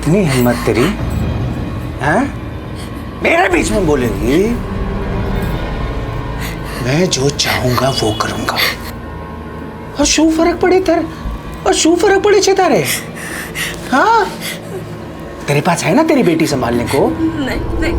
इतनी हिम्मत तेरी, हैं? मेरे बीच में बोलेगी? मैं जो चाहूंगा वो करूंगा। और शू फर्क पड़े तेरे, और शू फर्क पड़े छे तारे? हाँ, तेरे पास है ना तेरी बेटी संभालने को? नहीं नहीं।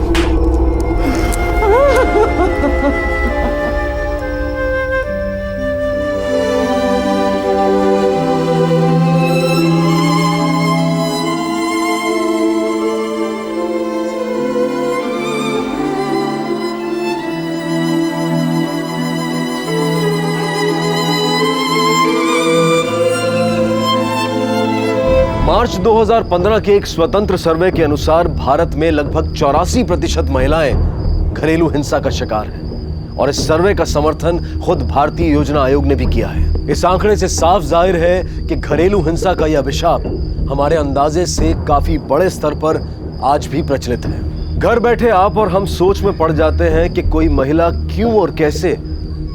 मार्च 2015 के एक स्वतंत्र सर्वे के अनुसार भारत में लगभग 84% महिलाएं घरेलू हिंसा का शिकार हैं और इस सर्वे का समर्थन खुद भारतीय योजना आयोग ने भी किया है। इस आंकड़े से साफ जाहिर है कि घरेलू हिंसा का यह अभिशाप हमारे अंदाजे से काफी बड़े स्तर पर आज भी प्रचलित है। घर बैठे आप और हम सोच में पड़ जाते हैं कि कोई महिला क्यों और कैसे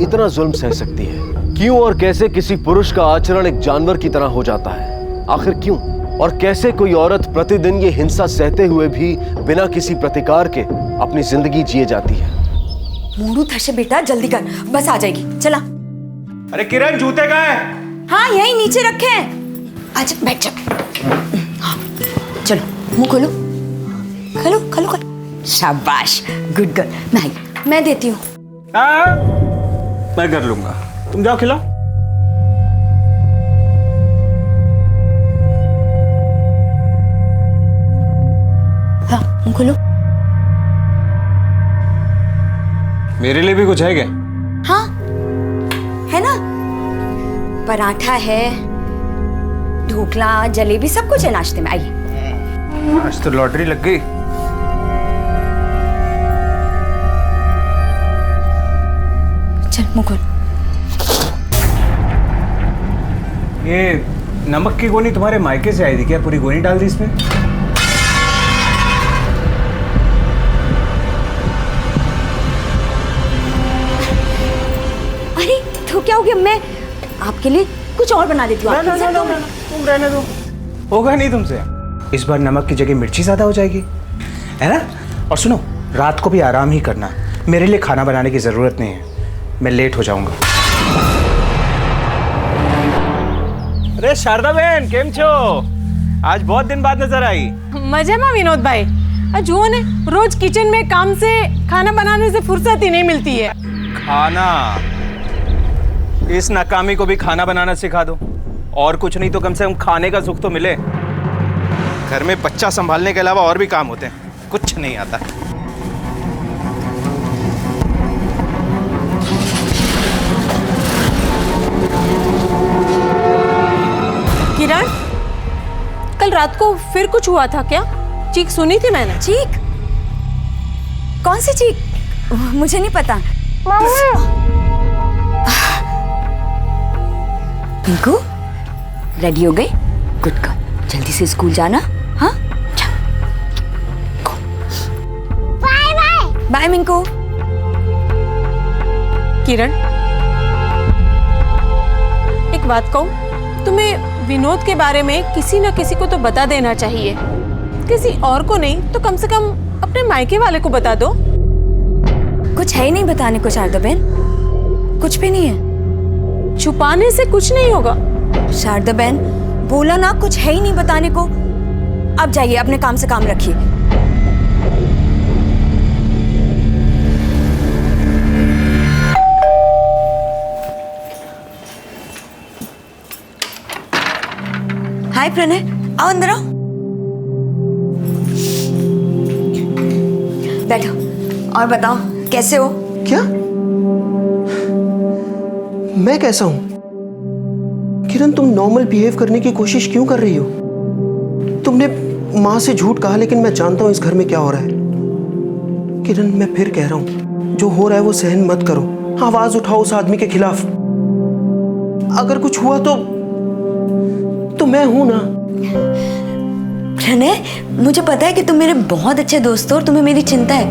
इतना जुल्म सह सकती है, क्यों और कैसे किसी पुरुष का आचरण एक जानवर की तरह हो जाता है। आखिर क्यों और कैसे कोई औरत प्रतिदिन ये हिंसा सहते हुए भी बिना किसी प्रतिकार के अपनी जिंदगी जिए जाती है। मोड़ू थशे बेटा, जल्दी कर, बस आ जाएगी। चला। अरे किरण, जूते कहाँ हैं? हाँ, यही नीचे रखे हैं। अच्छा बैठ जा। हाँ, चलो मुंह खोलो, खोलो खोलो खोलो। शाबाश, गुड गर्ल। मैं देती हूँ। मैं कर लूंगा, तुम जाओ खिलाओ। हाँ, मुंह खोलो। मेरे लिए भी कुछ है क्या? हाँ, है ना, पराठा है, ढोकला, जलेबी, सब कुछ है नाश्ते में। आइए। आज तो लॉटरी लग गई। चल मुंह खोल। ये नमक की गोनी तुम्हारे मायके से आई थी क्या? पूरी गोनी डाल दी इसमें? अरे तो क्या हो गया, मैं आपके लिए कुछ और बना देती हूँ। तुम रहने दो, होगा नहीं तुमसे। इस बार नमक की जगह मिर्ची ज्यादा हो जाएगी, है ना? और सुनो, रात को भी आराम ही करना, मेरे लिए खाना बनाने की जरूरत नहीं है, मैं लेट हो जाऊंगा। अरे शारदा बहन, केम छो? आज बहुत दिन बाद नजर आई। मजे में विनोद भाई, जुओ ने रोज किचन में काम से, खाना बनाने से फुर्सत ही नहीं मिलती है। खाना, इस नाकामी को भी खाना बनाना सिखा दो, और कुछ नहीं तो कम से कम खाने का सुख तो मिले। घर में बच्चा संभालने के अलावा और भी काम होते हैं, कुछ नहीं आता। किरण, कल रात को फिर कुछ हुआ था क्या? चीख सुनी थी मैंने। चीख? कौन सी चीख? मुझे नहीं पता। पिंकू, रेडी हो गई? गुड गर्ल, जल्दी से स्कूल जाना। हाँ, बाय बाय। बाय मिंकू। किरण, एक बात कहूं, तुम्हें विनोद के बारे में किसी न किसी को तो बता देना चाहिए। किसी और को नहीं तो कम से कम अपने मायके वाले को बता दो। कुछ है ही नहीं बताने को शारदा बहन, कुछ भी नहीं है। छुपाने से कुछ नहीं होगा। शारदा बहन, बोला ना, कुछ है ही नहीं बताने को। अब जाइए, अपने काम से काम रखिए। हाय प्रणय, आओ अंदर आओ। बैठो और बताओ कैसे हो? क्या? मैं कैसा हूं? किरण, तुम नॉर्मल बिहेव करने की कोशिश क्यों कर रही हो? तुमने मां से झूठ कहा, लेकिन मैं जानता हूं इस घर में क्या हो रहा है। किरण, मैं फिर कह रहा हूं, जो हो रहा है वो सहन मत करो। आवाज उठाओ उस आदमी के खिलाफ। अगर कुछ हुआ तो मैं हूं ना। प्रणय, मुझे पता है कि तुम मेरे बहुत अच्छे दोस्त हो और तुम्हें मेरी चिंता है,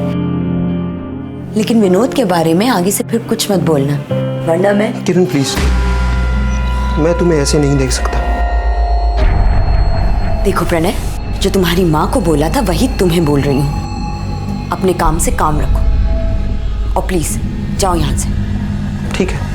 लेकिन विनोद के बारे में आगे से फिर कुछ मत बोलना, वरना मैं। किरण प्लीज, मैं तुम्हें ऐसे नहीं देख सकता। देखो प्रणय, जो तुम्हारी माँ को बोला था वही तुम्हें बोल रही हूँ। अपने काम से काम रखो और प्लीज जाओ यहाँ से। ठीक है।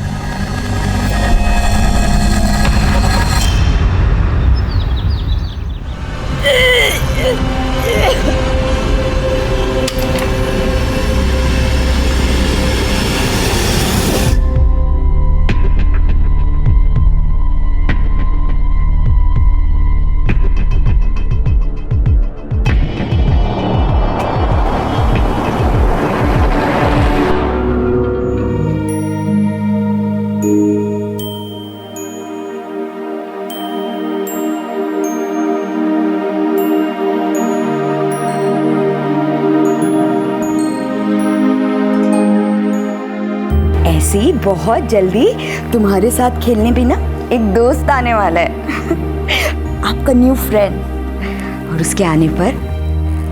ऐसे ही बहुत जल्दी तुम्हारे साथ खेलने भी ना एक दोस्त आने वाला है आपका न्यू फ्रेंड। और उसके आने पर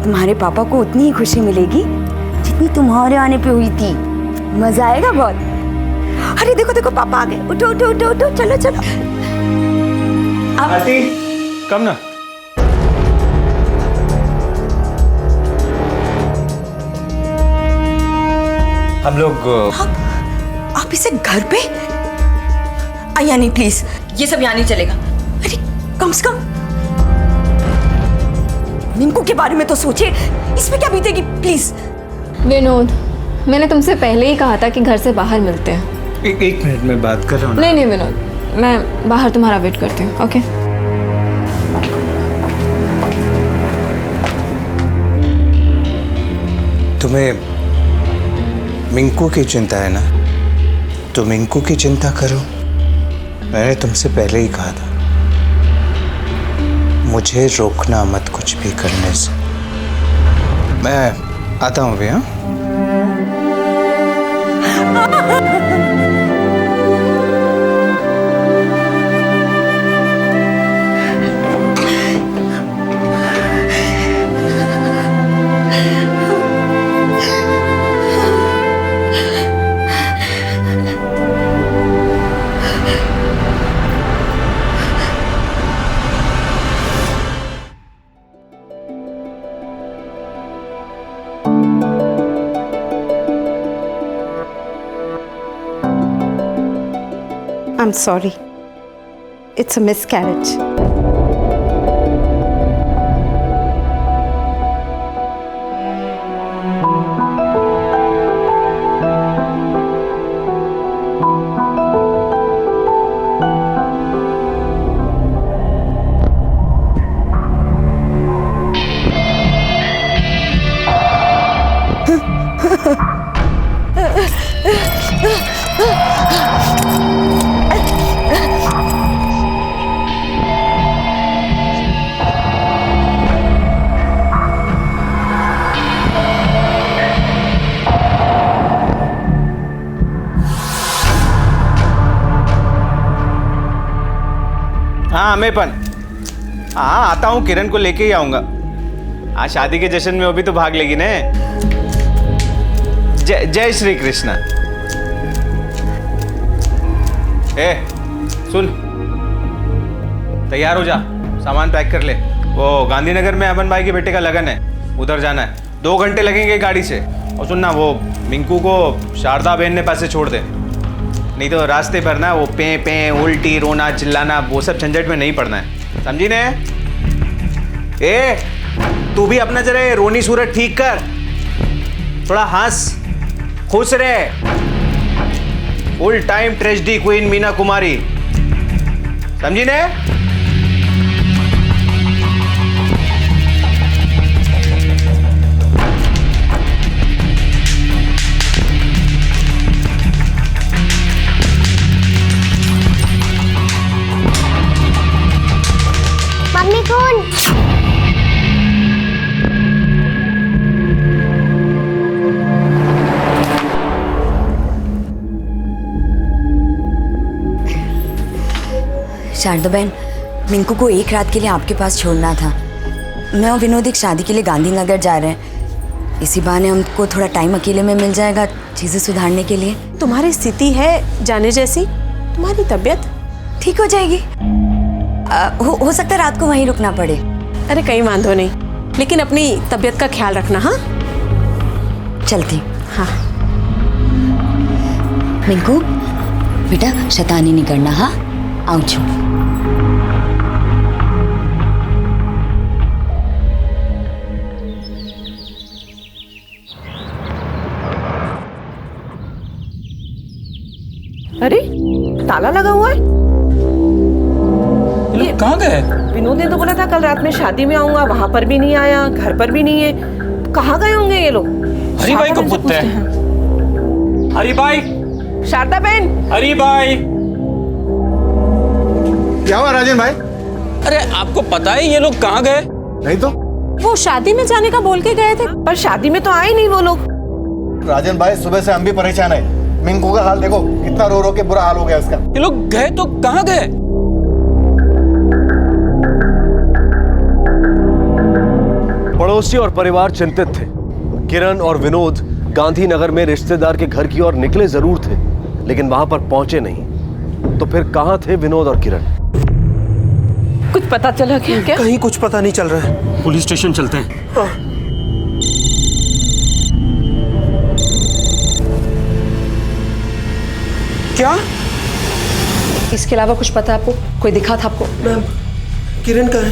तुम्हारे पापा को उतनी ही खुशी मिलेगी जितनी तुम्हारे आने पे हुई थी। मजा आएगा बहुत। अरे देखो देखो पापा आ गए। उठो उठो उठो उठो, चलो चलो। आती कम ना। हम लोग आप इसे घर पे? आया नहीं प्लीज, ये सब यहाँ नहीं चलेगा। अरे कम से कम मिंकू के बारे में तो सोचिए, इसमें क्या बीतेगी प्लीज। विनोद, मैंने तुमसे पहले ही कहा था कि घर से बाहर मिलते हैं। एक मिनट में बात कर रहा हूँ। नहीं नहीं विनोद, मैं बाहर तुम्हारा वेट करती हूँ। ओके तुम्हें मिंकू की चिंता है ना, तो मिंकू की चिंता करो। मैंने तुमसे पहले ही कहा था, मुझे रोकना मत कुछ भी करने से। मैं आता हूँ अभी। हाँ I'm sorry. It's a miscarriage. हाँ अमेपन, हाँ आता हूँ, किरण को लेके ही आऊंगा। हाँ शादी के जश्न में वो भी तो भाग लेगी ने। जय श्री कृष्णा। ए सुन, तैयार हो जा, सामान पैक कर ले। वो गांधीनगर में अमन भाई के बेटे का लगन है, उधर जाना है। 2 घंटे लगेंगे गाड़ी से। और सुनना, वो मिंकू को शारदा बहन ने पैसे छोड़ दे, नहीं तो रास्ते पर ना वो पे उल्टी रोना चिल्लाना वो सब झंझट में नहीं पड़ना है, समझी ने। ए तू भी अपना जरा रोनी सूरत ठीक कर, थोड़ा हंस खुश रहे। Full time tragedy queen Meena Kumari, समझी ने। मम्मी कौन? शारदा बहन, मिंकू को एक रात के लिए आपके पास छोड़ना था। मैं और विनोद एक शादी के लिए गांधीनगर जा रहे हैं। इसी बहाने हमको थोड़ा टाइम अकेले में मिल जाएगा चीज़ें सुधारने के लिए। तुम्हारी स्थिति है जाने जैसी, तुम्हारी तबीयत ठीक हो जाएगी। हो सकता है रात को वहीं रुकना पड़े। अरे कहीं वांधो नहीं, लेकिन अपनी तबीयत का ख्याल रखना। हाँ चलती। हाँ मिंकू बेटा शैतानी नहीं करना। हाँ आऊँ छू। अरे ताला लगा हुआ है। ये कहाँ गए? विनोद ने तो बोला था कल रात में शादी में आऊंगा, वहां पर भी नहीं आया, घर पर भी नहीं है। कहाँ गए होंगे ये लोग? हरी भाई को पूछते हैं। हरी भाई, शारदा बहन। हरी भाई। क्या हुआ राजन भाई? अरे आपको पता है ये लोग कहाँ गए? नहीं तो। वो शादी में जाने का बोल के गए थे, पर शादी में तो आए नहीं वो लोग। राजन भाई सुबह से हम भी परेशान है। मिंकू का हाल देखो, कितना रो रो के बुरा हाल हो गया उसका। ये लोग गए तो कहाँ गए? पड़ोसी और परिवार चिंतित थे। किरण और विनोद गांधीनगर में रिश्तेदार के घर की ओर निकले जरूर थे, लेकिन वहां पर पहुंचे नहीं। तो फिर कहां थे विनोद और किरण? कुछ पता चला क्या? कहीं कुछ पता नहीं चल रहा है। पुलिस स्टेशन चलते हैं। क्या? इसके अलावा कुछ पता है आपको? कोई दिखा था आपको? मैम किरण कहाँ है?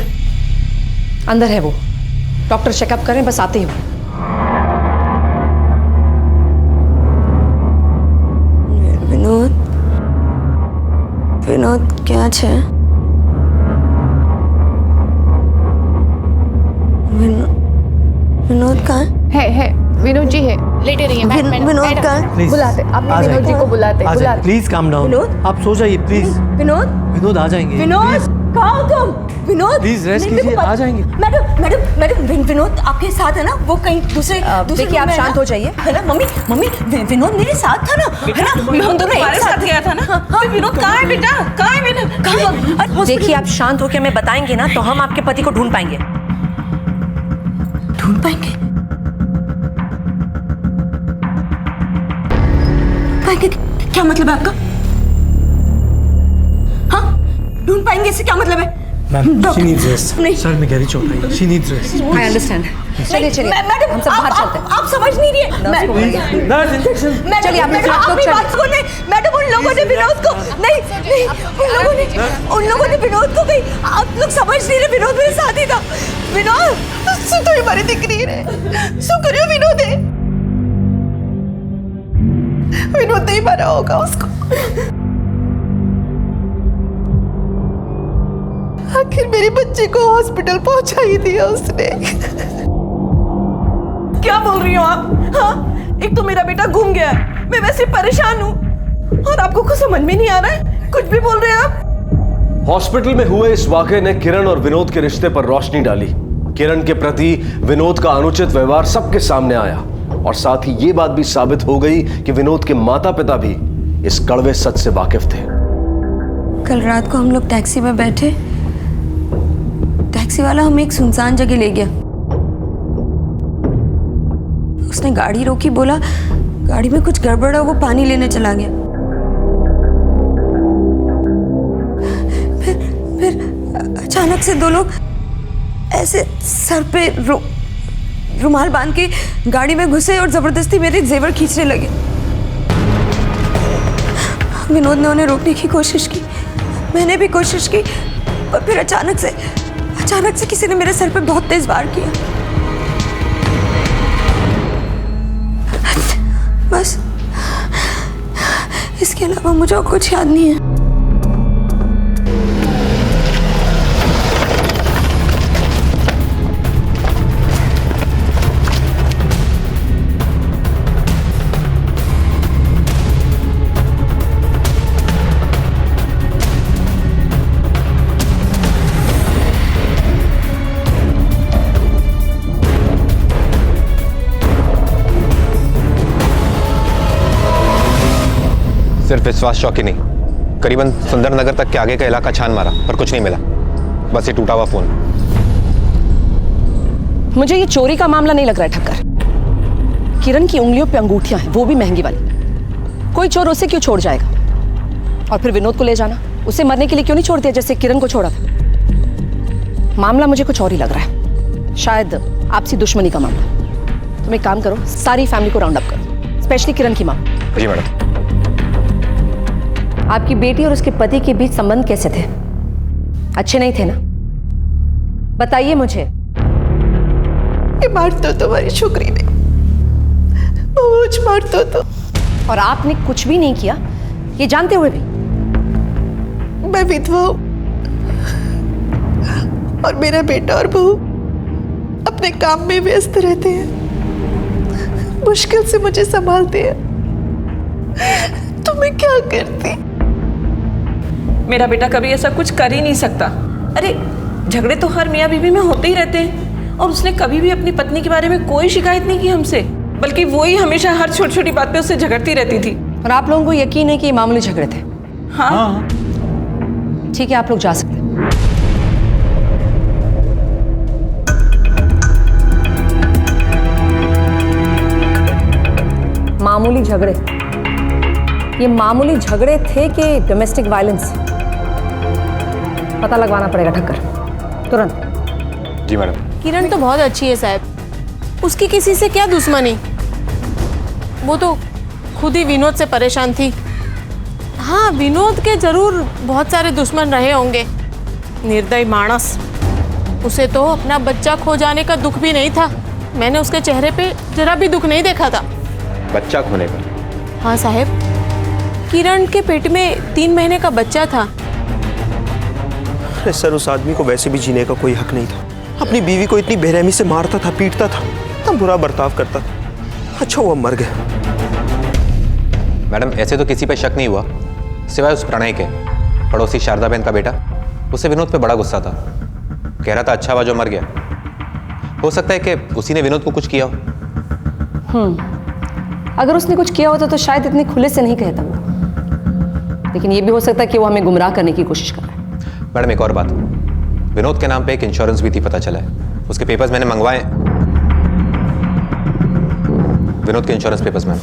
अंदर है वो, डॉक्टर चेकअप करें, बस आते ही वो। विनोद विनोद क्या छे? विनोद कहाँ है विनोद जी है, लेटे रहिए। विनोद कहाँ? बुलाते, आपने विनोद जी को बुलाते। Please calm down. विनोद? आप सो जाइए प्लीज। विनोद विनोद आ जाएंगे। विनोद कहाँ हो तुम? विनोद प्लीज रेस्ट नहीं, कीजिए, आ जाएंगे। मैडम विनोद आपके साथ है ना? वो कहीं दूसरे देखिए, आप शांत हो जाइए। है ना मम्मी विनोद मेरे साथ था ना? है ना? हम दोनों एक साथ गया था ना? विनोद कहाँ है बेटा? कहाँ है विनोद? देखिए, आप शांत होकर हमें बताएंगे ना, तो हम आपके पति को ढूंढ पाएंगे। ढूंढ पाएंगे? क्या मतलब है आपका? हाँ ढूंढ पाएंगे इससे क्या मतलब है? Ma'am she needs rest. नहीं। सर में गहरी चोट आई, she needs rest. I understand. चलिए चलिए, मैडम हम सब बाहर चलते हैं। आप समझ नहीं रही है। Nurse injection. चलिए, आप लोग आपकी चलिए। बात सुने। मैडम उन लोगों ने विनोद को नहीं उन लोगों ने विनोद को भी, आप लोग समझ नहीं रहे। विनोद मेरे साथ ही था। विनोद सु तो हमारी दिक्कत है, सु करियो विनोद है। विनोद नहीं मारा होगा उसको। आखिर मेरी बच्ची को हॉस्पिटल पहुंचा ही दिया उसने। क्या बोल रही हो आप? हाँ, एक तो मेरा बेटा घूम गया है, मैं वैसे परेशान हूँ, और आपको कुछ समझ में नहीं आ रहा है? कुछ भी बोल रहे हैं आप। हॉस्पिटल में हुए इस वाकये ने किरण और विनोद के रिश्ते पर रोशनी डाली। किरण के प्रति विनोद का अनुचित व्यवहार सबके सामने आया, और साथ ही ये बात भी साबित हो गई कि विनोद के माता पिता भी इस कड़वे सच से वाकिफ थे। कल रात को हम लोग टैक्सी में बैठे, टैक्सी वाला हमें एक सुनसान जगह ले गया। उसने गाड़ी रोकी, बोला गाड़ी में कुछ गड़बड़ है, वो पानी लेने चला गया। फिर अचानक से दो लोग ऐसे सर पे रुमाल बांध के गाड़ी में घुसे और जबरदस्ती मेरे जेवर खींचने लगे। विनोद ने उन्हें रोकने की कोशिश की, मैंने भी कोशिश की, पर फिर अचानक से किसी ने मेरे सर पे बहुत तेज वार किया। बस इसके अलावा मुझे और कुछ याद नहीं है। सिर्फ विश्वास चौकी नहीं, करीबन सुंदरनगर तक के आगे का इलाका छान मारा पर कुछ नहीं मिला, बस ये टूटा हुआ फोन। मुझे ये चोरी का मामला नहीं लग रहा है ठक्कर। किरण की उंगलियों पे अंगूठियां हैं, वो भी महंगी वाली। कोई चोर उसे क्यों छोड़ जाएगा? और फिर विनोद को ले जाना, उसे मरने के लिए क्यों नहीं छोड़ दिया जैसे किरण को छोड़ा था? मामला मुझे कुछ और ही लग रहा है, शायद आपसी दुश्मनी का मामला। तुम एक काम करो, सारी फैमिली को राउंड अप करो, स्पेशली किरण की माँ। जी मैडम। आपकी बेटी और उसके पति के बीच संबंध कैसे थे? अच्छे नहीं थे ना? बताइए मुझे। ये मारतो तुम्हारी छोकरी ने, बहुत मारतो तो। और आपने कुछ भी नहीं किया, ये जानते हुए भी? मैं विधवा हूं और मेरा बेटा और बहू अपने काम में व्यस्त रहते हैं, मुश्किल से मुझे संभालते हैं। तो मैं क्या करती? मेरा बेटा कभी ऐसा कुछ कर ही नहीं सकता। अरे झगड़े तो हर मियाँ बीवी में होते ही रहते हैं, और उसने कभी भी अपनी पत्नी के बारे में कोई शिकायत नहीं की हमसे, बल्कि वो ही हमेशा हर छोटी छोटी बात पे उससे झगड़ती रहती थी। और आप लोगों को यकीन है कि ये मामूली झगड़े थे? हाँ। ठीक है, आप लोग जा सकते हैं। मामूली झगड़े, ये मामूली झगड़े थे कि डोमेस्टिक वायलेंस? पता लगवाना पड़ेगा ठक्कर, तुरंत। जी मैडम। किरण तो बहुत अच्छी है साहब, उसकी किसी से क्या दुश्मनी, वो तो खुद ही विनोद से परेशान थी। हाँ, विनोद के जरूर बहुत सारे दुश्मन रहे होंगे, निर्दयी मानस। उसे तो अपना बच्चा खो जाने का दुख भी नहीं था, मैंने उसके चेहरे पे जरा भी दुख नहीं देखा था। बच्चा खोने का? हाँ साहब, किरण के पेट में 3 महीने का बच्चा था। अरे सर, उस आदमी को वैसे भी जीने का कोई हक नहीं था। अपनी बीवी को इतनी बेरहमी से मारता था, पीटता था, इतना बुरा बर्ताव करता था। अच्छा हुआ मर गया। मैडम ऐसे तो किसी पे शक नहीं हुआ सिवाय उस प्रणय के। पड़ोसी शारदा बहन का बेटा, उसे विनोद पे बड़ा गुस्सा था, कह रहा था अच्छा हुआ जो मर गया। हो सकता है कि उसी ने विनोद को कुछ किया हो। अगर उसने कुछ किया होता तो शायद इतने खुले से नहीं कहता वो, लेकिन ये भी हो सकता है कि वो हमें गुमराह करने की कोशिश कर रहा है। मैडम एक और बात, विनोद के नाम पे एक इंश्योरेंस भी थी, पता चला है। उसके पेपर्स मैंने मंगवाए, विनोद के इंश्योरेंस पेपर्स मैम।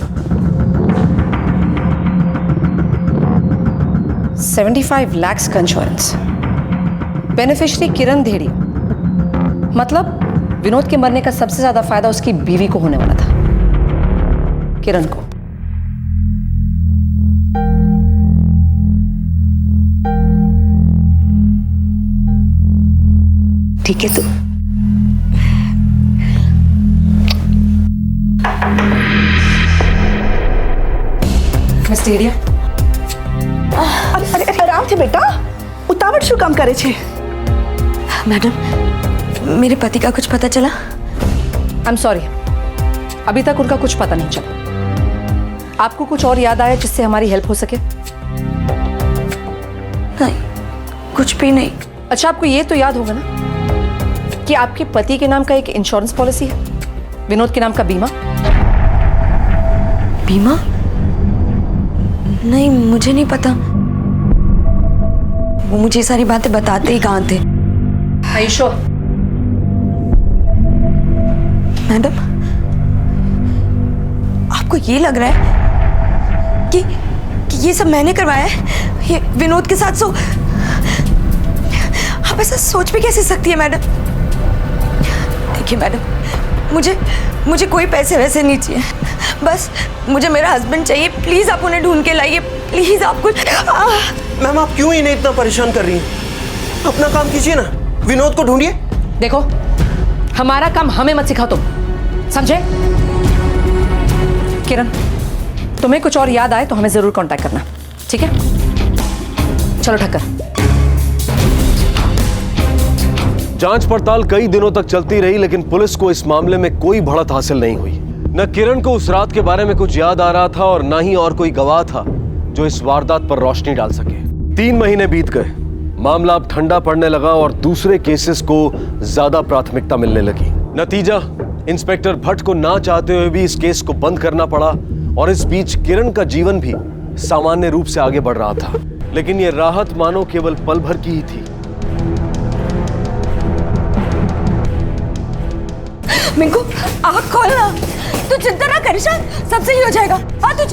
75 लाख का इंश्योरेंस, बेनिफिशियरी किरण धेड़िया। मतलब विनोद के मरने का सबसे ज्यादा फायदा उसकी बीवी को होने वाला था, किरण को। ठीक है, तो मिस धेड़िया, अरे आराम से बेटा, उतावट શું કામ કરે છે? मैडम, मेरे पति का कुछ पता चला? आई एम सॉरी, अभी तक उनका कुछ पता नहीं चला। आपको कुछ और याद आया जिससे हमारी हेल्प हो सके? नहीं, कुछ भी नहीं। अच्छा, आपको ये तो याद होगा ना कि आपके पति के नाम का एक इंश्योरेंस पॉलिसी है, विनोद के नाम का बीमा। बीमा? नहीं, मुझे नहीं पता। वो मुझे ये सारी बातें बताते ही कहाँ थे। आयुषो, मैडम, आपको ये लग रहा है कि ये सब मैंने करवाया है, ये विनोद के साथ? आप ऐसा सोच भी कैसे सकती है मैडम? देखिए मैडम, मुझे कोई पैसे वैसे नहीं चाहिए, बस मुझे मेरा हस्बैंड चाहिए। प्लीज आप उन्हें ढूंढ के लाइए, प्लीज। आप कुछ मैम, आप क्यों इन्हें इतना परेशान कर रही हैं? अपना काम कीजिए ना, विनोद को ढूंढिए। देखो, हमारा काम हमें मत सिखाओ तुम, समझे? किरण, तुम्हें कुछ और याद आए तो हमें जरूर कांटेक्ट करना, ठीक है? चलो ठक्कर। जांच पड़ताल कई दिनों तक चलती रही, लेकिन पुलिस को इस मामले में कोई बढ़त हासिल नहीं हुई। न किरण को उस रात के बारे में कुछ याद आ रहा था और न ही और कोई गवाह था जो इस वारदात पर रोशनी डाल सके। 3 महीने बीत गए, मामला अब ठंडा पड़ने लगा और दूसरे केसेस को ज्यादा प्राथमिकता मिलने लगी। नतीजा, इंस्पेक्टर भट्ट को ना चाहते हुए भी इस केस को बंद करना पड़ा और इस बीच किरण का जीवन भी सामान्य रूप से आगे बढ़ रहा था। लेकिन यह राहत मानो केवल पल भर की ही थी। मिंकू, आँख खोलना, तू चिंता ना कर, सब सही हो जाएगा। हाँ, तुझ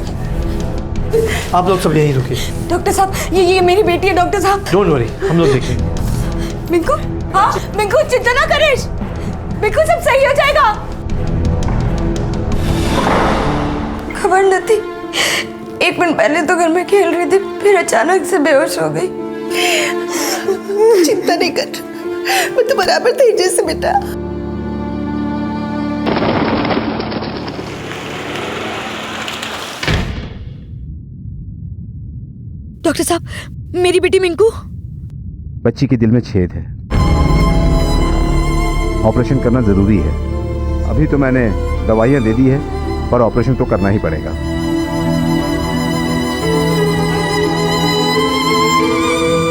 आप लोग सब यहीं रुकिए। डॉक्टर साहब, ये मेरी बेटी है डॉक्टर साहब। डोंट वरी, हम लोग देखेंगे। मिंकू, हाँ मिंकू चिंता ना करिस, मिंकू सब सही हो जाएगा। खबर न थी, 1 मिनट पहले तो घर में खेल रही थी, फिर अचानक से बेहोश हो गई। चिंता नहीं कर, मैं तो बराबर थी जैसे बेटा। डॉक्टर साहब, मेरी बेटी मिंकू। बच्ची के दिल में छेद है, ऑपरेशन करना जरूरी है। अभी तो मैंने दवाइयां दे दी है, पर ऑपरेशन तो करना ही पड़ेगा।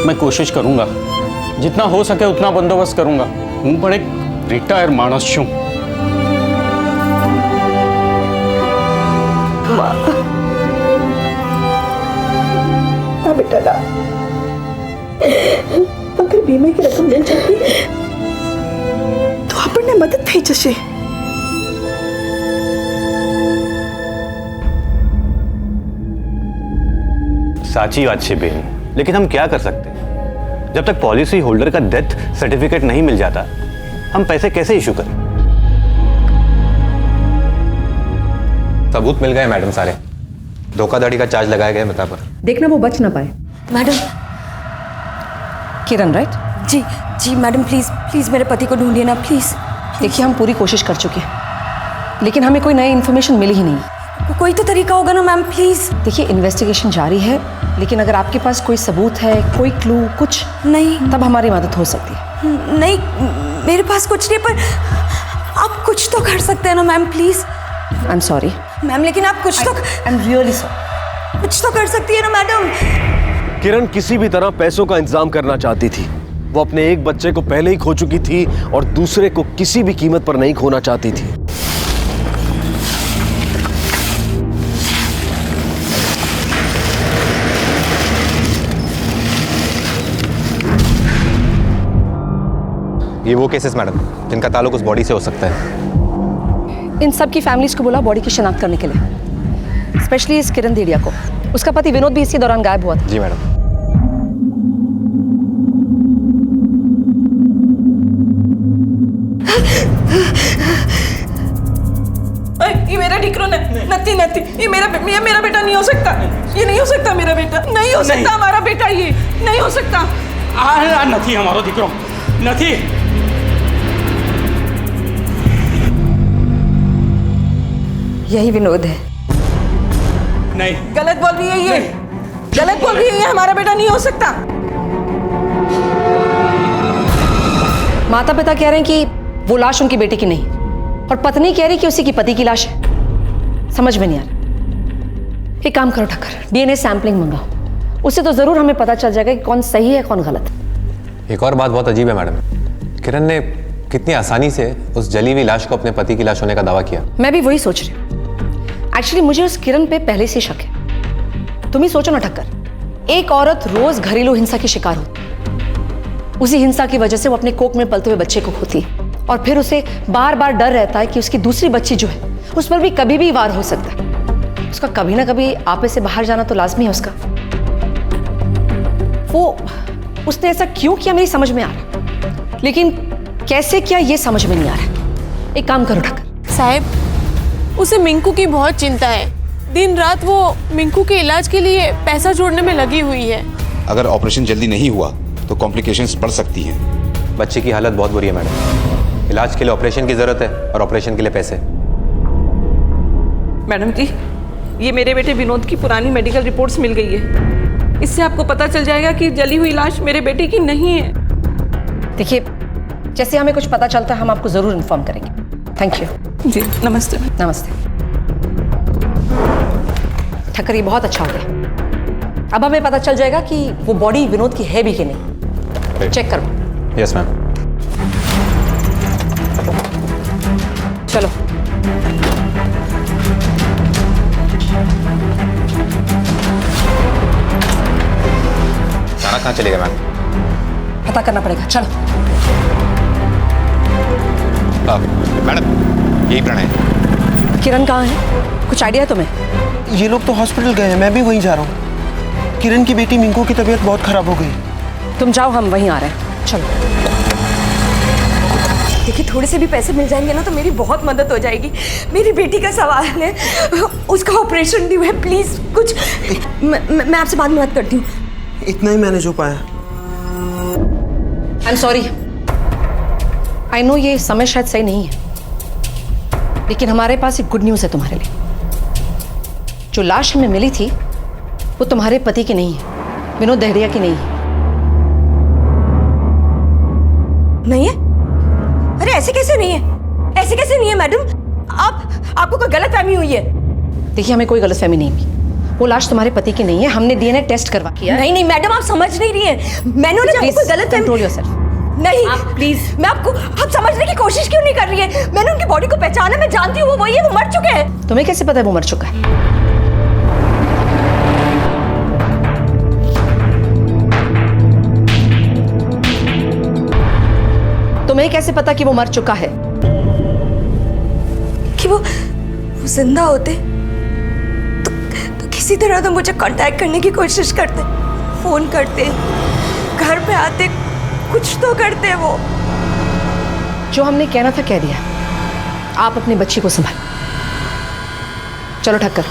मैं कोशिश करूंगा, जितना हो सके उतना बंदोबस्त करूंगा। हूँ पर एक रिटायर मानस छू। बेटा ना, अगर बीमे की रकम मिल जाती तो આપણને મદદ થઈ જશે। साची बात है बेन, लेकिन हम क्या कर सकते हैं? जब तक पॉलिसी होल्डर का डेथ सर्टिफिकेट नहीं मिल जाता, हम पैसे कैसे इशू करें? सबूत मिल गए मैडम सारे, धोखाधड़ी का चार्ज लगाया गया मिता पर। देखना वो बच ना पाए। मैडम। किरण राइट? जी जी मैडम, प्लीज प्लीज मेरे पति को ढूंढिए ना प्लीज। देखिए हम पूरी कोशिश कर चुके हैं, लेकिन हमें कोई नई इन्फॉर्मेशन मिली ही नहीं। कोई तो तरीका होगा ना मैम, प्लीज। देखिए इन्वेस्टिगेशन जारी है, लेकिन अगर आपके पास कोई सबूत है, कोई क्लू, कुछ नहीं, तब हमारी मदद हो सकती है। नहीं मेरे पास कुछ नहीं, पर आप कुछ तो कर सकते हैं ना ma'am, please. I am sorry ma'am, लेकिन आप कुछ तो, आई एम रियली सॉरी, कुछ तो कर सकती है ना मैडम। किरण किसी भी तरह पैसों का इंतजाम करना चाहती थी। वो अपने एक बच्चे को पहले ही खो चुकी थी और दूसरे को किसी भी कीमत पर नहीं खोना चाहती थी। ये वो केसेस मैडम जिनका ताल्लुक उस बॉडी से हो सकता है। इन सब की फैमिलीज को बोला बॉडी की शिनाख्त करने के लिए, स्पेशली इस किरण धेड़िया को। उसका पति विनोद भी इसी दौरान गायब हुआ था। जी मैडम। ये मेरा डिक्रो नती नती, ये मेरा बेटा नहीं हो सकता। ये नहीं हो सकता मेरा बेटा, नहीं हो सकता हमारा बेटा, ये नहीं हो सकता। आ नहीं हमारो दिक्रो नहीं। यही विनोद है। नहीं, गलत बोल रही है ये, गलत बोल रही है ये, हमारा बेटा नहीं हो सकता। माता पिता कह रहे हैं कि वो लाश उनकी बेटी की नहीं, और पत्नी कह रही कि उसी की पति की लाश है। समझ में नहीं आ रहा। एक काम करो ठक्कर, डीएनए सैंपलिंग मंगाओ, उससे तो जरूर हमें पता चल जाएगा कि कौन सही है कौन गलत। एक और बात बहुत अजीब है मैडम, किरण ने कितनी आसानी से उस जली हुई लाश को अपने पति की लाश होने का दावा किया। मैं भी वही सोच रही हूँ। एक्चुअली मुझे उस किरण पे पहले से शक है। तुम ही सोचो ना ठक्कर, एक औरत रोज घरेलू हिंसा की शिकार होती, उसी हिंसा की वजह से वो अपने कोख में पलते हुए बच्चे को खोती, और फिर उसे बार बार डर रहता है कि उसकी दूसरी बच्ची जो है उस पर भी कभी भी वार हो सकता है। उसका कभी ना कभी आपे से बाहर जाना तो लाजमी है उसका। वो उसने ऐसा क्यों किया मेरी समझ में आ रहा, लेकिन कैसे किया ये समझ में नहीं आ रहा। एक काम करो ठक्कर साहब, उसे मिंकू की बहुत चिंता है। दिन रात वो मिंकू के इलाज के लिए पैसा जोड़ने में लगी हुई है। अगर ऑपरेशन जल्दी नहीं हुआ तो कॉम्प्लिकेशंस बढ़ सकती हैं। बच्चे की हालत बहुत बुरी है मैडम, इलाज के लिए ऑपरेशन की जरूरत है और ऑपरेशन के लिए पैसे। मैडम जी, ये मेरे बेटे विनोद की पुरानी मेडिकल रिपोर्ट्स मिल गई है। इससे आपको पता चल जाएगा कि जली हुई लाश मेरे बेटे की नहीं है। देखिए, जैसे हमें कुछ पता चलता है हम आपको जरूर इन्फॉर्म करेंगे। थैंक यू जी, नमस्ते। नमस्ते ठक्कर, ये बहुत अच्छा हो गया। अब हमें पता चल जाएगा कि वो बॉडी विनोद की है भी कि नहीं। चेक करो। Yes ma'am. चलो। सारा कहाँ चलेगा मैम? पता करना पड़ेगा, चलो। मैडम, यही प्रणय है। किरण कहाँ है, कुछ आइडिया है तुम्हें? ये लोग तो हॉस्पिटल गए हैं, मैं भी वहीं जा रहा हूँ। किरण की बेटी मिंकू की तबीयत बहुत खराब हो गई। तुम जाओ, हम वहीं आ रहे हैं, चलो। देखिए थोड़े से भी पैसे मिल जाएंगे ना तो मेरी बहुत मदद हो जाएगी। मेरी बेटी का सवाल है, उसका ऑपरेशन ड्यू है, प्लीज कुछ। मैं आपसे बाद में बात करती हूँ। इतना ही मैनेज हो पाया। I am sorry, I know ये समय शायद सही नहीं है, लेकिन हमारे पास एक गुड न्यूज़ है तुम्हारे लिए। जो लाश हमें मिली थी वो तुम्हारे पति की नहीं है, विनोद दहरिया की नहीं है। नहीं है? अरे ऐसे कैसे नहीं है? ऐसे कैसे नहीं है मैडम? आपको कोई गलतफहमी हुई है? देखिए हमें कोई गलतफहमी नहीं हुई, वो लाश तुम्हारे पति की नहीं है, हमने डीएनए टेस्ट करवा किया। नहीं मैडम, आप समझ नहीं रही हैं। मैंने उन्हें कोई गलतफहमी। Control yourself. नहीं प्लीज, मैं आप समझने की कोशिश क्यों नहीं कर रही है? मैंने उनकी बॉडी को पहचाना, मैं जानती हूँ वो वही है, वो मर चुके हैं। तुम्हें कैसे पता है वो मर चुका है? तुम्हें कैसे पता कि वो मर चुका है? कि वो जिंदा होते तो किसी तरह तो मुझे कांटेक्ट करने की कोशिश करते, फोन करते, घर पे आते, कुछ तो करते वो। जो हमने कहना था कह दिया। आप अपनी बच्ची को संभाल। चलो ठक्कर।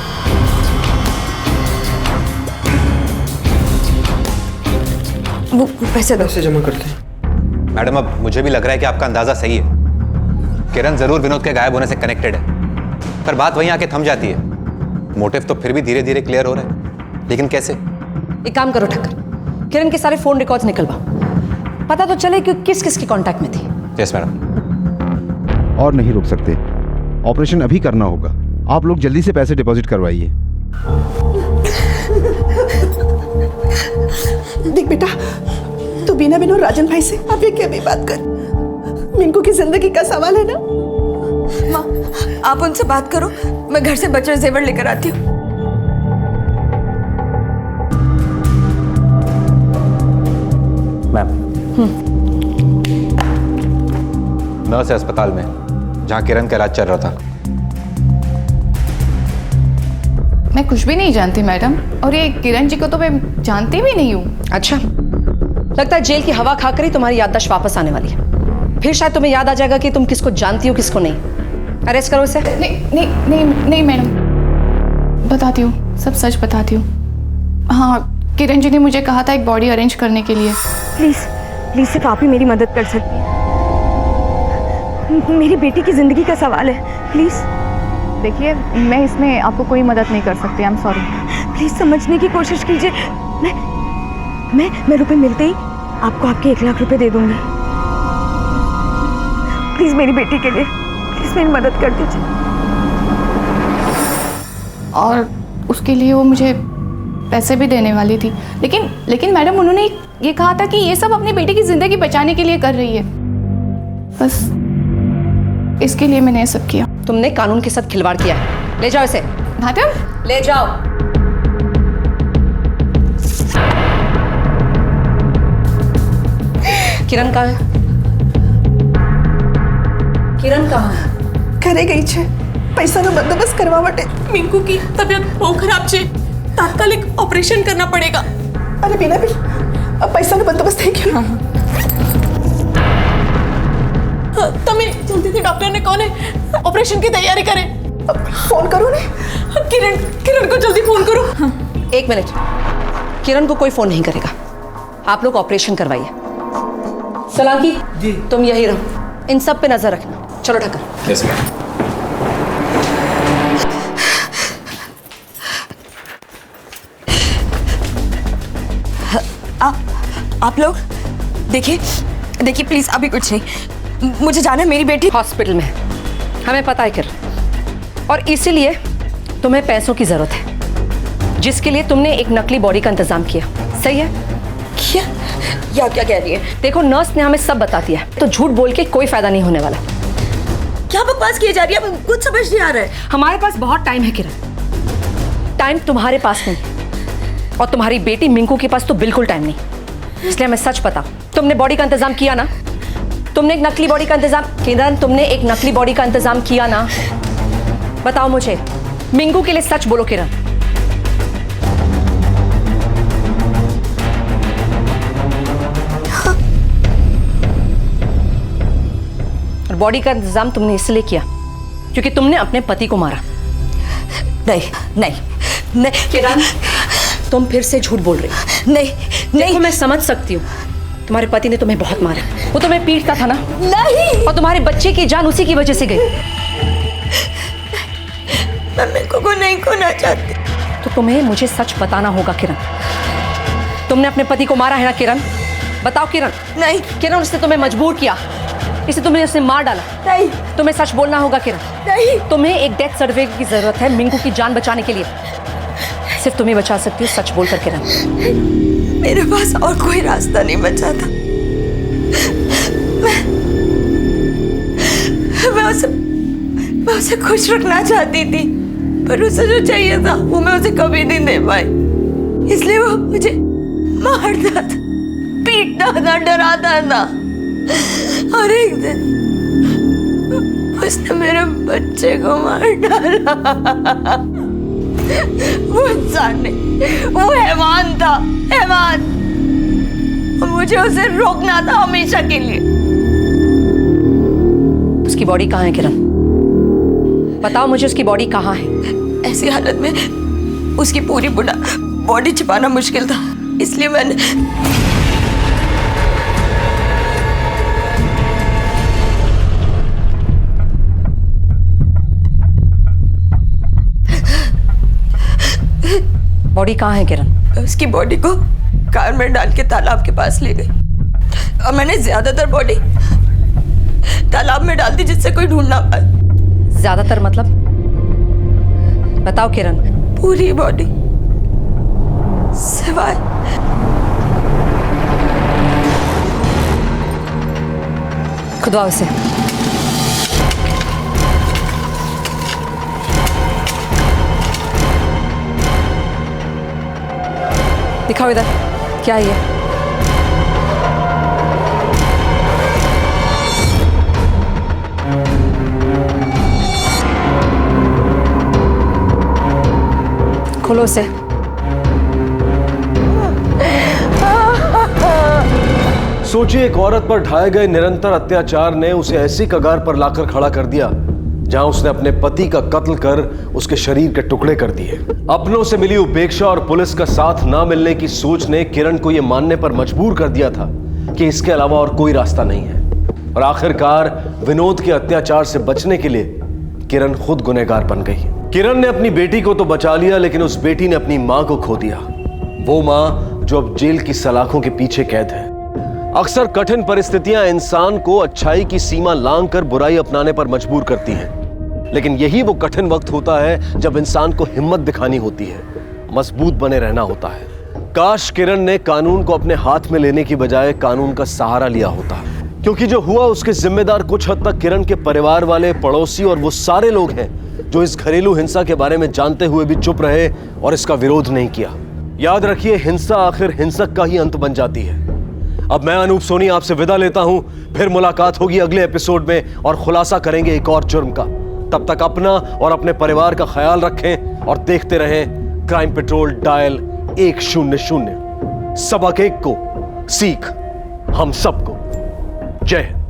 वो पैसे जमा करते हैं। मैडम अब मुझे भी लग रहा है कि आपका अंदाजा सही है। किरण जरूर विनोद के गायब होने से कनेक्टेड है, पर बात वहीं आके थम जाती है। मोटिव तो फिर भी धीरे धीरे क्लियर हो रहा है, लेकिन कैसे? एक काम करो ठक्कर, किरण के सारे फोन रिकॉर्ड्स निकलवाओ, पता तो चले कि किस किस के कांटेक्ट में थी। Yes madam. और नहीं रुक सकते, ऑपरेशन अभी करना होगा। आप लोग जल्दी से पैसे डिपॉजिट करवाइए। देख बेटा, तू बिना विनोद राजन भाई से अभी के अभी बात कर। मिंकू की जिंदगी का सवाल है ना। माँ, आप उनसे बात करो, मैं घर से बच्चे जेवर लेकर आती हूँ। मैम, नर्स है अस्पताल में जहां किरण का इलाज चल रहा था। मैं कुछ भी नहीं जानती मैडम, और ये किरण जी को तो मैं जानती भी नहीं हूँ। अच्छा, लगता है जेल की हवा खाकर ही तुम्हारी याददाश्त वापस आने वाली है। फिर शायद तुम्हें याद आ जाएगा कि तुम किसको जानती हो किसको नहीं। अरेस्ट करो इसे। नहीं मैडम, बताती हूँ, सब सच बताती हूँ। हाँ, किरण जी ने मुझे कहा था एक बॉडी अरेंज करने के लिए। प्लीज सिर्फ आप ही मेरी मदद कर सकती हैं। मेरी बेटी की जिंदगी का सवाल है, प्लीज। देखिए, मैं इसमें आपको कोई मदद नहीं कर सकती। I am sorry. प्लीज समझने की कोशिश कीजिए। मैं रुपए मिलते ही आपको आपके 1 लाख रुपए दे दूंगी। प्लीज मेरी बेटी के लिए प्लीज मेरी मदद कर दीजिए। और उसके लिए वो मुझे पैसे भी देने वाली थी, लेकिन मैडम उन्होंने ये कहा था कि ये सब अपनी बेटी की जिंदगी बचाने के लिए कर रही है, बस इसके लिए मैंने ये सब किया। तुमने कानून के साथ खिलवाड़ किया है। ले जाओ इसे। मैडम, ले जाओ। किरण कहाँ है? किरण कहाँ है? घरे गई छे, पैसा नो बंदोबस्त करवा માટે। मिंकू की तबीयत बहुत खराब छे, तात्कालिक ऑपरेशन करना पड़ेगा। अरे बिना भी अब पैसा नो बंदोबस्त થઈ ગયો। તમે જલ્દીથી ડોક્ટરને કોને ઓપરેશન की तैयारी करे। फोन करो ने। किरण को जल्दी फोन करो। 1 मिनट, किरण को कोई फोन नहीं करेगा। आप लोग ऑपरेशन करवाइए। सलांकी जी, तुम यही रहो, इन सब पे नजर रखना। चलो ठक्कर। Yes ma'am. आप लोग देखिए प्लीज, अभी कुछ नहीं, मुझे जाना है। मेरी बेटी हॉस्पिटल में है, हमें पता है किरण, और इसीलिए तुम्हें पैसों की जरूरत है, जिसके लिए तुमने एक नकली बॉडी का इंतजाम किया। सही है? क्या कह रही है? देखो, नर्स ने हमें सब बता दिया, तो झूठ बोल के कोई फायदा नहीं होने वाला। क्या बकवास किए जा रही है? कुछ समझ नहीं आ रहा है। हमारे पास बहुत टाइम है किरण, टाइम तुम्हारे पास नहीं, और तुम्हारी बेटी मिंकू के पास तो बिल्कुल टाइम नहीं। इसलिए मैं सच बताऊं, तुमने बॉडी का इंतजाम किया ना? तुमने एक नकली बॉडी का इंतजाम, किरण तुमने एक नकली बॉडी का इंतजाम किया ना? बताओ मुझे, मिंकू के लिए सच बोलो किरण। बॉडी का इंतजाम तुमने इसलिए किया क्योंकि तुमने अपने पति को मारा। नहीं नहीं नहीं किरण, तुम फिर से झूठ बोल रही हो। नहीं देखो, मैं समझ सकती हूँ, तुम्हारे पति ने तुम्हें बहुत मारा, वो तुम्हें पीटता था ना। नहीं, और तुम्हारे बच्चे की जान उसी की वजह से गई। मैं मिंकू को नहीं खोना चाहती। तो तुम्हें मुझे सच बताना होगा किरण, तुमने अपने पति को मारा है ना किरण? बताओ किरण। नहीं किरण, उसने तुम्हें मजबूर किया, इसे तुमने उसे मार डाला। नहीं, तुम्हें सच बोलना होगा किरण। नहीं, तुम्हें एक डेथ सर्टिफिकेट की जरूरत है मिंकू की जान बचाने के लिए। सिर्फ तुम्हें बचा सकती हो, सच बोलकर किरण। मेरे पास और कोई रास्ता नहीं बचा था। मैं उसे खुश रखना चाहती थी, पर उसे जो चाहिए था वो मैं उसे कभी नहीं दे पाई। इसलिए वो मुझे मारता था, पीटता था, डराता था। और एक दिन उसने मेरे बच्चे को मार डाला। वो इंसान नहीं, वो हैवान था, हैवान। और मुझे उसे रोकना था हमेशा के लिए। उसकी बॉडी कहाँ है किरण? बताओ मुझे, उसकी बॉडी कहाँ है? ऐसी हालत में उसकी पूरी बॉडी छिपाना मुश्किल था, इसलिए मैंने बॉडी कहाँ है किरण? उसकी बॉडी को कार में डाल के तालाब के पास ले गई, और मैंने ज्यादातर बॉडी तालाब में डाल दी जिससे कोई ढूंढ ना पाए। ज्यादातर मतलब? बताओ किरण। पूरी बॉडी सिवाय खुदवा उसे। दिखाओ इधर, क्या है ये? खोलो उसे। सोचिए, एक औरत पर ढाए गए निरंतर अत्याचार ने उसे ऐसी कगार पर लाकर खड़ा कर दिया जहां उसने अपने पति का कत्ल कर उसके शरीर के टुकड़े कर दिए। अपनों से मिली उपेक्षा और पुलिस का साथ ना मिलने की सोच ने किरण को यह मानने पर मजबूर कर दिया था कि इसके अलावा और कोई रास्ता नहीं है। और आखिरकार विनोद के अत्याचार से बचने के लिए किरण खुद गुनहगार बन गई। किरण ने अपनी बेटी को तो बचा लिया, लेकिन उस बेटी ने अपनी मां को खो दिया। वो मां जो अब जेल की सलाखों के पीछे कैद है। अक्सर कठिन परिस्थितियां इंसान को अच्छाई की सीमा लांघकर बुराई अपनाने पर मजबूर करती हैं। लेकिन यही वो कठिन वक्त होता है जब इंसान को हिम्मत दिखानी होती है, मजबूत बने रहना होता है। काश किरण ने कानून को अपने हाथ में लेने की बजाय कानून का सहारा लिया होता, क्योंकि जो हुआ उसके जिम्मेदार कुछ हद तक किरण के परिवार वाले, पड़ोसी और वो सारे लोग हैं जो इस घरेलू हिंसा के बारे में जानते हुए भी चुप रहे और इसका विरोध नहीं किया। याद रखिए, हिंसा आखिर हिंसक का ही अंत बन जाती है। अब मैं अनूप सोनी आपसे विदा लेता हूं, फिर मुलाकात होगी अगले एपिसोड में और खुलासा करेंगे एक और जुर्म का। तब तक अपना और अपने परिवार का ख्याल रखें और देखते रहें क्राइम पेट्रोल डायल 100। सबक एक को, सीख हम सबको। जय हिंद।